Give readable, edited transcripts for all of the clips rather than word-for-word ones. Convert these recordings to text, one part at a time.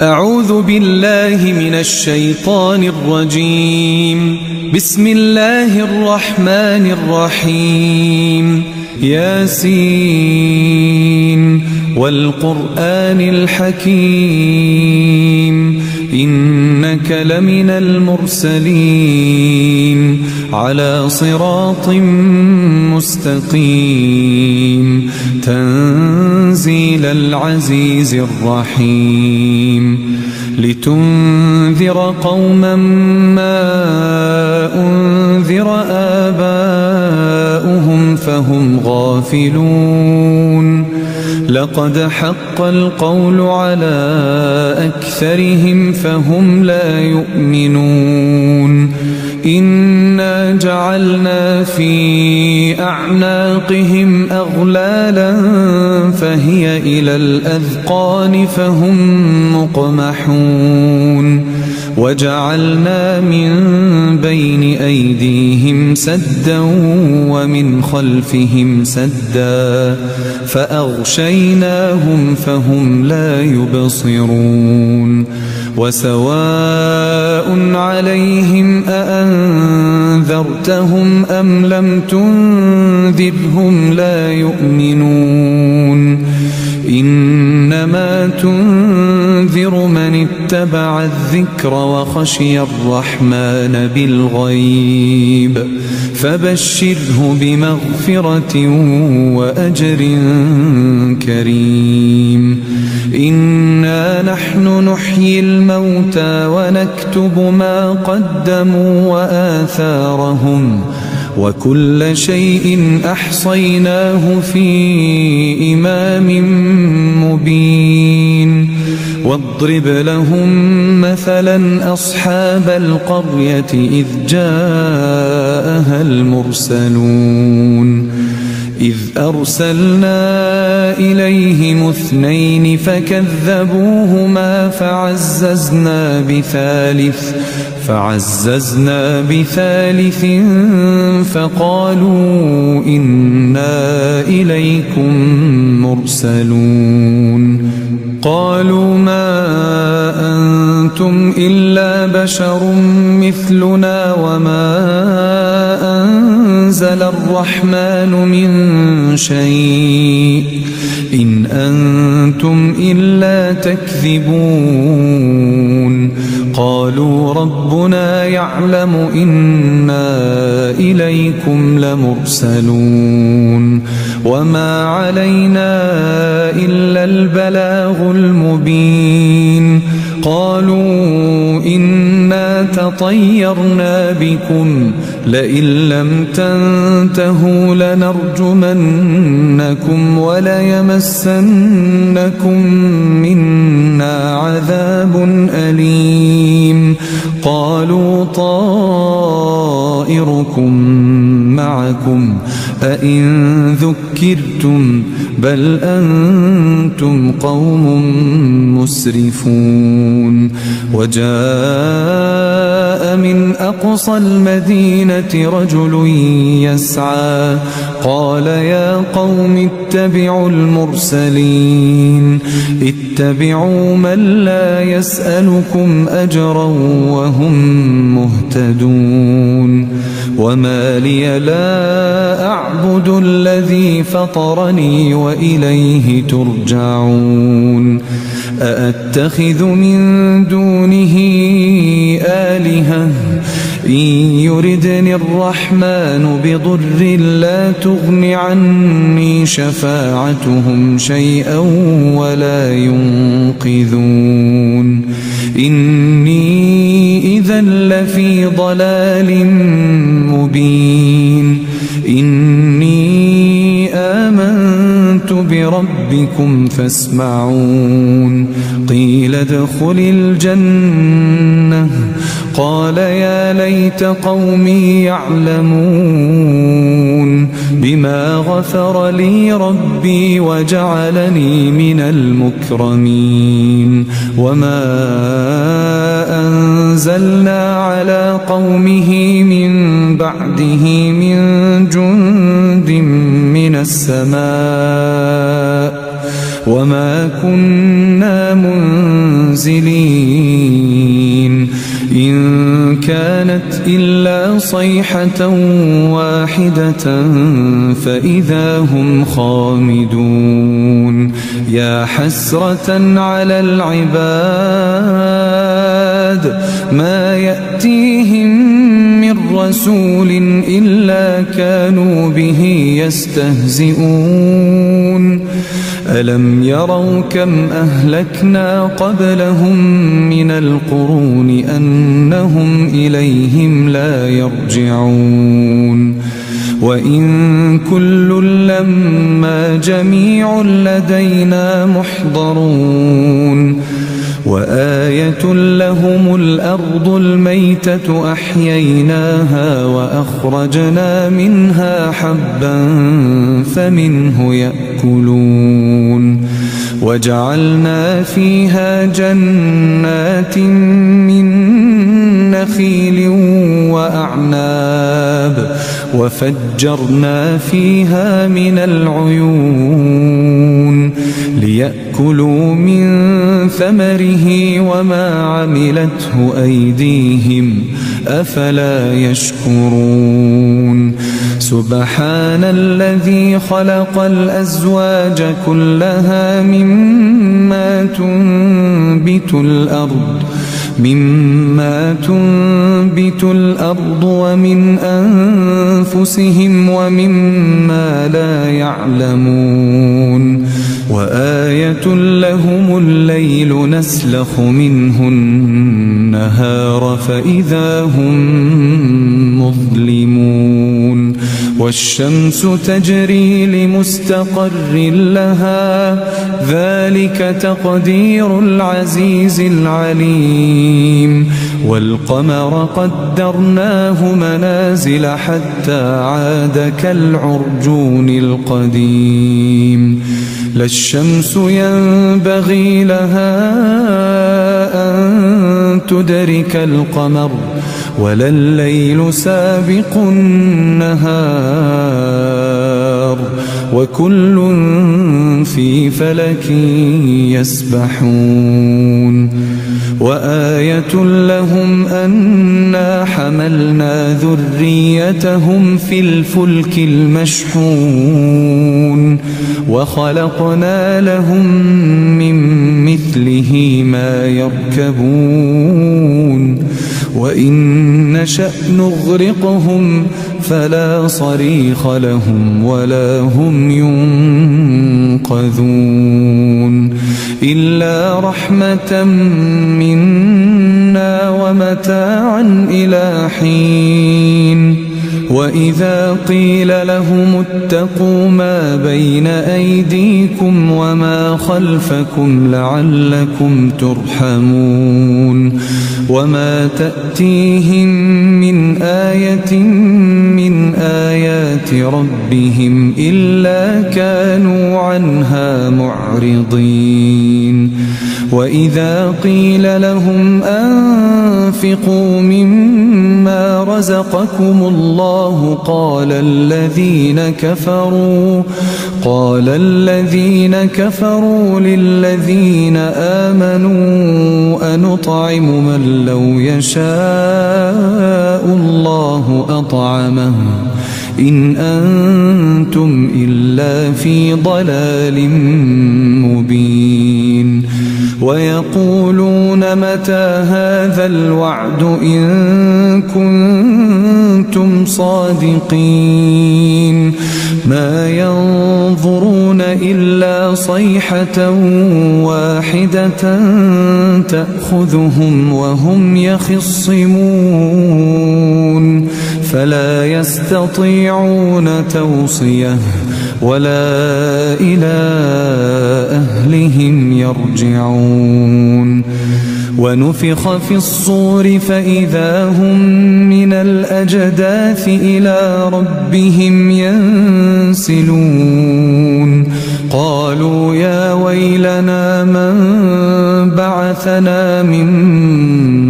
أعوذ بالله من الشيطان الرجيم. بسم الله الرحمن الرحيم. ياسين والقرآن الحكيم إنك لمن المرسلين على صراط مستقيم تنزيل العزيز الرحيم لتنذر قوما ما أنذر آباؤهم فهم غافلون لقد حق القول على أكثرهم فهم لا يؤمنون إنا جعلنا في أعناقهم أغلالا فهي إلى الأذقان فهم مقمحون وجعلنا من بين أيديهم سدا ومن خلفهم سدا فأغشيناهم فهم لا يبصرون وسواء عليهم أأنذرتهم أم لم تنذرهم لا يؤمنون إنما تنذر من اتبع الذكر وخشي الرحمن بالغيب فبشره بمغفرة وأجر كريم إنا نحن نحيي الموتى ونكتب ما قدموا وآثارهم وكل شيء أحصيناه في إمام مبين واضرب لهم مثلا أصحاب القرية إذ جاءها المرسلون إذ أرسلنا إليهم اثنين فكذبوهما فعززنا بثالث فقالوا إنا إليكم مرسلون قالوا ما أنتم إلا بشر مثلنا وما أنزل الرحمن من شيء إن أنتم إلا تكذبون قالوا ربنا يعلم إنا إليكم لمرسلون وما علينا إلا البلاغ المبين قالوا إنا تطيرنا بكم لئن لم تنتهوا لنرجمنكم وليمسنكم منا عذاب أليم قالوا طائركم معكم أئن ذكرتم بل أنتم قوم مسرفون وجاء من أقصى المدينة رجل يسعى قال يا قوم اتبعوا المرسلين اتبعوا من لا يسألكم أجرا وهم مهتدون وما لي لا أعبد الذي فطرني وإليه ترجعون أأتخذ من دونه آلهة إن يردني الرحمن بضر لا تغن عني شفاعتهم شيئا ولا ينقذون إني إذا لفي ضلال مبين إني آمنت بربكم فاسمعون قيل ادخل الجنة قال يا ليت قومي يعلمون بما غفر لي ربي وجعلني من المكرمين وما أنزلنا على قومه من بعده من جند من السماء وما كنا منزلين إن كانت إلا صيحة واحدة فإذا هم خامدون يا حسرة على العباد ما يأتيهم من رسول إلا كانوا به يستهزئون ألم يروا كم أهلكنا قبلهم من القرون أنهم إليهم لا يرجعون وإن كل لما جميع لدينا محضرون وآية لهم الأرض الميتة أحييناها وأخرجنا منها حبا فمنه يأكلون وجعلنا فيها جنات من نخيل وأعناب وفجرنا فيها من العيون ليأكلوا من ثمره وما عملته أيديهم أفلا يشكرون سبحان الذي خلق الأزواج كلها مما تنبت الأرض ومن أنفسهم ومما لا يعلمون وآية لهم الليل نسلخ منه النهار فإذا هم مظلمون والشمس تجري لمستقر لها ذلك تقدير العزيز العليم والقمر قدرناه منازل حتى عاد كالعرجون القديم لا الشمس ينبغي لها أن تدرك القمر ولا الليل سابق النهار وكل في فلك يسبحون وآية لهم أنا حملنا ذريتهم في الفلك المشحون وخلقنا لهم من مثله ما يركبون وإن نشأ نغرقهم فلا صريخ لهم ولا هم ينقذون إلا رحمة منا ومتاعا إلى حين وإذا قيل لهم اتقوا ما بين أيديكم وما خلفكم لعلكم ترحمون وما تأتيهم من آية من آيات ربهم إلا كانوا عنها معرضين وإذا قيل لهم أنفقوا مما رزقكم الله قال الذين كفروا للذين آمنوا أنطعم من لو يشاء الله أطعمه إن أنتم إلا في ضلال مبين ويقولون متى هذا الوعد إن كنتم صادقين ما ينظرون إلا صيحة واحدة تأخذهم وهم يخصمون فلا يستطيعون توصية ولا إلى أهلهم يرجعون ونفخ في الصور فإذا هم من الأجداث إلى ربهم ينسلون قالوا يا ويلنا من بعثنا من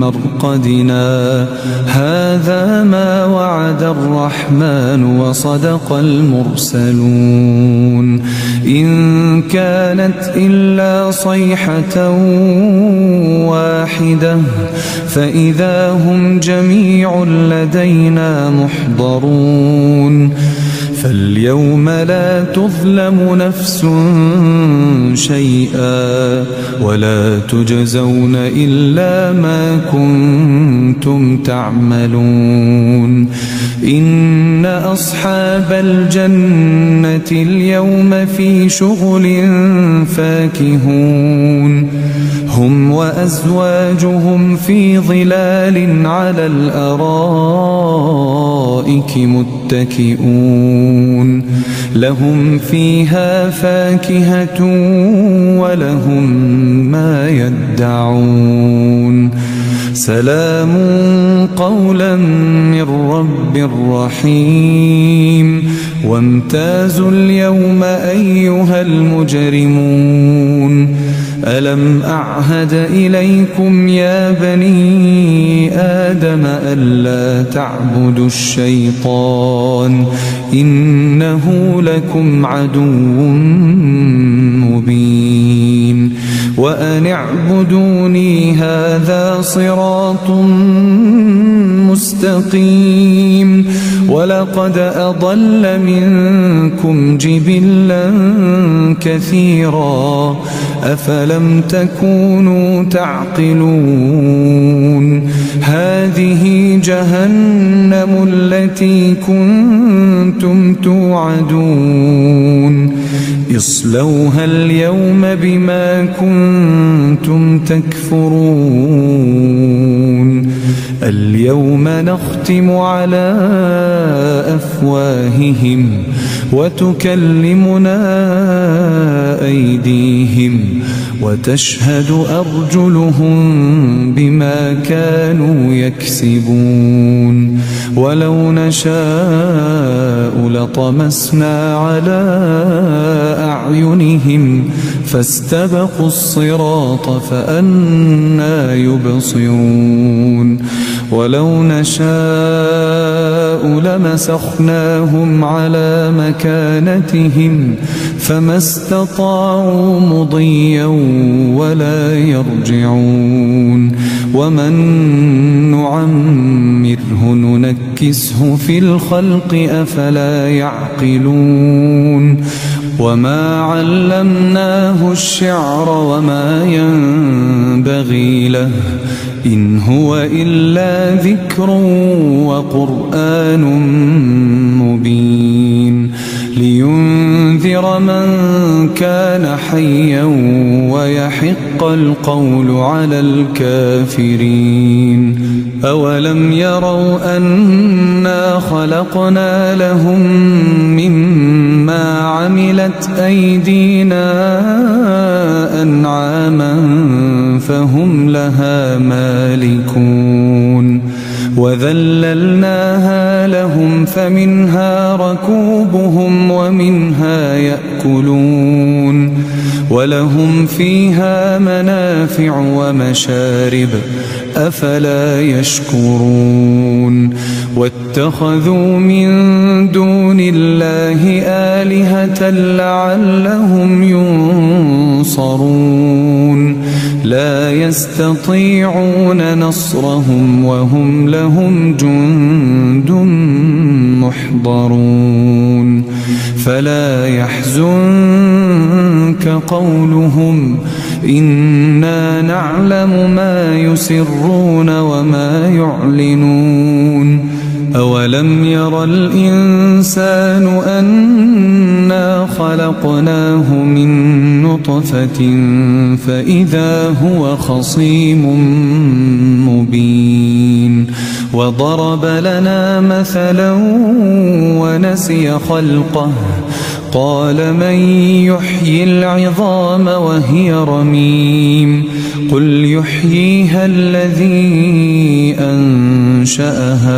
مرقدنا هذا ما وعد الرحمن وصدق المرسلون إن كانت إلا صيحة واحدة فإذا هم جميع لدينا محضرون فاليوم لا تظلم نفس شيئا ولا تجزون إلا ما كنتم تعملون إن أصحاب الجنة اليوم في شغل فاكهون هم وأزواجهم في ظلال على الأرائك متكئون لهم فيها فاكهة ولهم ما يدعون سلام قولا من رب رحيم وامتازوا اليوم أيها المجرمون ألم أعهد إليكم يا بني آدم ألا تعبدوا الشيطان إنه لكم عدو مبين وأن اعبدوني هذا صراط مستقيم ولقد أضل منكم جبلا كثيرا أفلم تكونوا تعقلون هذه جهنم التي كنتم توعدون اصلوها اليوم بما كنتم تكفرون اليوم نختم على أفواههم وتكلمنا أيديهم وتشهد أرجلهم بما كانوا يكسبون ولو نشاء لطمسنا على أعينهم فاستبقوا الصراط فأنى يبصرون ولو نشاء لمسخناهم على مكانتهم فما استطاعوا مضيا ولا يرجعون ومن نعمره ننكسه في الخلق أفلا يعقلون وما علمناه الشعر وما ينبغي له إن هو إلا ذكر وقرآن مبين لينذر من كان حيا ويحق القول على الكافرين أولم يروا أنا خلقنا لهم مما عملت أيدينا أنعاما فهم لها مالكون وذللناها لهم فمنها ركوبهم ومنها يأكلون ولهم فيها منافع ومشارب أفلا يشكرون واتخذوا من دون الله آلهة لعلهم ينصرون لا يستطيعون نصرهم وهم لهم جند محضرون فلا يحزنك قولهم إنا نعلم ما يسرون وما يعلنون أولم ير الإنسان أنا خلقناه من نطفة فإذا هو خصيم مبين وضرب لنا مثلا ونسي خلقه قال من يحيي العظام وهي رميم قل يحييها الذي أنشأها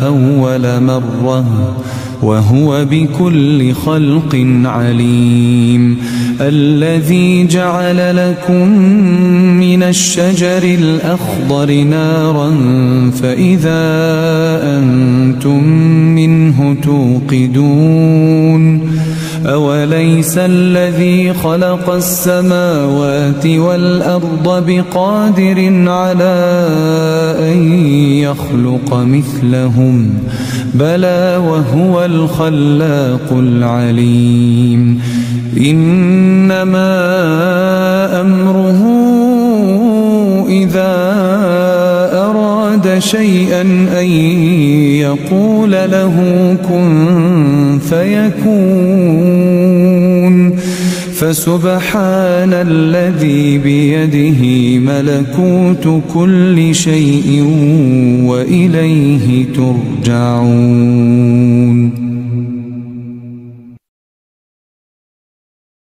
أول مرة وهو بكل خلق عليم الذي جعل لكم من الشجر الأخضر نارا فإذا أنتم منه توقدون أوليس الذي خلق السماوات والأرض بقادر على أن يخلق مثلهم بلى وهو الخلاق العليم إنما أمره إذا أراد شيئا أن يقول له كن فيكون فسبحان الذي بيده ملكوت كل شيء وإليه ترجعون.